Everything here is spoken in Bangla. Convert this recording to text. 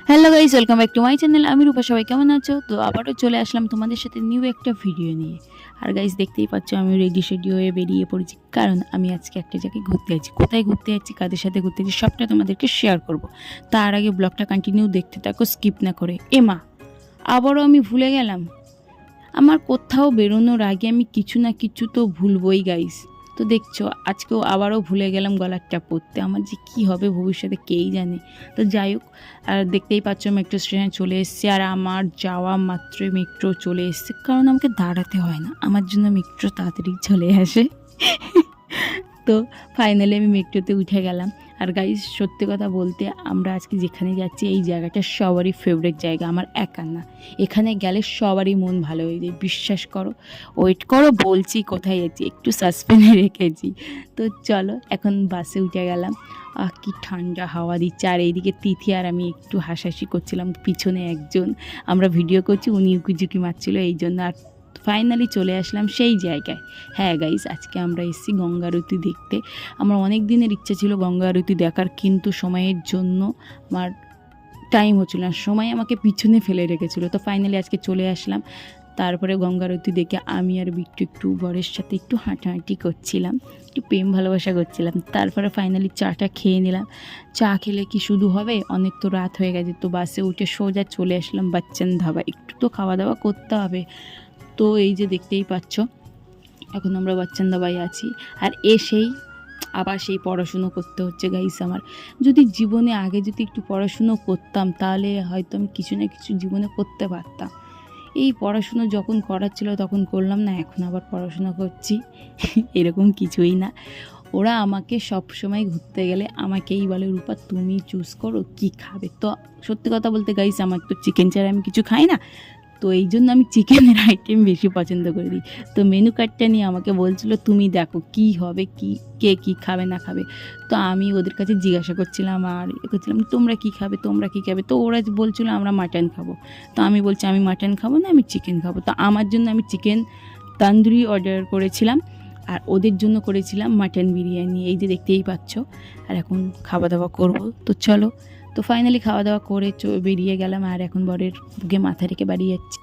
Hello guys, welcome back to my channel. আমি রূপা। সবাই কেমন আছো? তো আবারও চলে আসলাম তোমাদের সাথে নিউ একটা ভিডিও নিয়ে। আর গাইস, দেখতেই পাচ্ছ আমি রেডি শেডি হয়ে বেরিয়ে পড়েছি, কারণ আমি আজকে একটা জায়গায় ঘুরতে যাচ্ছি। কোথায় ঘুরতে যাচ্ছি, কাদের সাথে ঘুরতে যাচ্ছি, সবটা তোমাদেরকে শেয়ার করব। তার আগে ব্লগটা কন্টিনিউ দেখতে থাকো, স্কিপ না করে। এমা, আবারও আমি ভুলে গেলাম। আমার কোথাও বেরোনোর আগে আমি কিছু না কিছু তো ভুলবই গাইস। তো দেখছো, আজকেও আবারও ভুলে গেলাম গলারটা পরতে। আমার যে কি হবে ভবিষ্যতে কেই জানে। তো যাই হোক, আর দেখতেই পাচ্ছ মেট্রো স্টেশনে চলে এসেছি। আর আমার যাওয়া মাত্রই মেট্রো চলে এসছে, কারণ আমাকে দাঁড়াতে হয় না, আমার জন্য মেট্রো তাড়াতাড়ি চলে আসে। তো ফাইনালি আমি মেট্রোতে উঠে গেলাম। আর গাইস, সত্যি কথা বলতে, আমরা আজকে যেখানে যাচ্ছি এই জায়গাটা সবারই ফেভারিট জায়গা, আমার একা না। এখানে গেলে সবারই মন ভালো হয়ে যায়, বিশ্বাস করো। ওয়েট করো, বলছি কোথায় যাচ্ছি, একটু সাসপেন্সে রেখেছি। তো চলো, এখন বাসে উঠে গেলাম। কি ঠান্ডা হাওয়া দিচ্ছে, আর এইদিকে তিথি আর আমি একটু হাসাহাসি করছিলাম। পিছনে একজন, আমরা ভিডিও করছি, উনি উকিঝুঁকি মারছিল, এই জন্য। আর ফাইনালি চলে আসলাম সেই জায়গায়। হ্যাঁ গাইস, আজকে আমরা এসেছি গঙ্গা আরতি দেখতে। আমার অনেক দিনের ইচ্ছা ছিল গঙ্গা আরতি দেখার, কিন্তু সময়ের জন্য আমার টাইম হচ্ছিল না, সময় আমাকে পিছনে ফেলে রেখেছিল। তো ফাইনালি আজকে চলে আসলাম। তারপরে গঙ্গা আরতি দেখে আমি আর বিট্টু একটু বরের সাথে একটু হাঁটাহাঁটি করছিলাম, একটু প্রেম ভালোবাসা করছিলাম। তারপরে ফাইনালি চাটা খেয়ে নিলাম। চা খেলে কি শুধু হবে, অনেক তো রাত হয়ে গেছে। তো বাসে উঠে সোজা চলে আসলাম বাচ্চান ধাবা, একটু তো খাওয়া দাওয়া করতে হবে। তো এই যে দেখতেই পাচ্ছ, এখন আমরা বাচ্চান দাবাই আছি। আর এসেই আবার সেই পড়াশুনো করতে হচ্ছে গাইস আমার। যদি জীবনে আগে যদি একটু পড়াশুনো করতাম, তাহলে হয়তো আমি কিছু না কিছু জীবনে করতে পারতাম। এই পড়াশুনো যখন করার ছিল তখন করলাম না, এখন আবার পড়াশুনো করছি। এরকম কিছুই না। ওরা আমাকে সব সময় ঘুরতে গেলে আমাকেই বলে, রূপা তুমি চুজ করো কি খাবে। তো সত্যি কথা বলতে গাইস, আমার তো চিকেন ছাড়া আমি কিছু খাই না। তো এই জন্য আমি চিকেনের আইটেম বেশি পছন্দ করি। তো মেনু কার্ডটা নিয়ে আমাকে বলছিল, তুমি দেখো কি হবে, কি কে কী খাবে না খাবে। তো আমি ওদের কাছে জিজ্ঞাসা করছিলাম আর করছিলাম, তোমরা কী খাবে, তোমরা কী খাবে। তো ওরা বলছিল আমরা মাটন খাবো। তো আমি বলছি আমি মাটন খাবো না, আমি চিকেন খাবো। তো আমার জন্য আমি চিকেন তান্দুরি অর্ডার করেছিলাম, আর ওদের জন্য করেছিলাম মাটন বিরিয়ানি। এই যে দেখতেই পাচ্ছ। আর এখন খাওয়া দাওয়া করব। তো চলো। তো ফাইনালি খাওয়া দাওয়া করে বেরিয়ে গেলাম, আর এখন বরের বুকে মাথা রেখে বাড়ি যাচ্ছি।